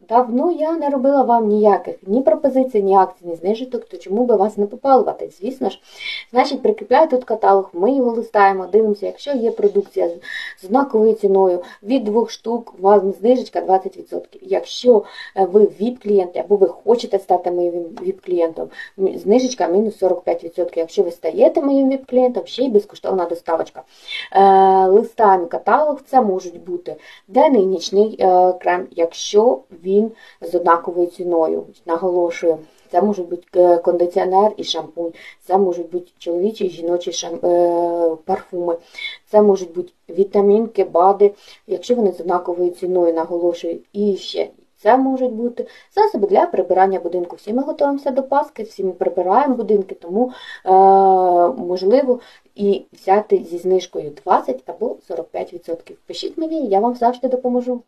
давно я не робила вам ніяких ні пропозицій, ні акцій, ні знижок, то чому би вас не попалувати? Звісно ж. Значить, прикріпляю тут каталог, ми його листаємо, дивимося, якщо є продукція з однаковою ціною, від 2 штук у вас знижечка 20%. Якщо ви VIP-клієнт, або ви хочете стати моїм VIP-клієнтом, знижечка мінус 45%. Якщо ви стаєте моїм VIP-клієнтом, ще й безкоштовна доставочка. Листаємо каталог, це можуть бути денний, нічний крем, якщо він з однаковою ціною. Наголошую, це можуть бути кондиціонер і шампунь, це можуть бути чоловічі і жіночі парфуми, це можуть бути вітамінки, БАДи, якщо вони з однаковою ціною, наголошую. І ще це можуть бути засоби для прибирання будинку. Всі ми готуємося до Пасхи, всі ми прибираємо будинки, тому можливо і взяти зі знижкою 20 або 45%. Пишіть мені, я вам завжди допоможу.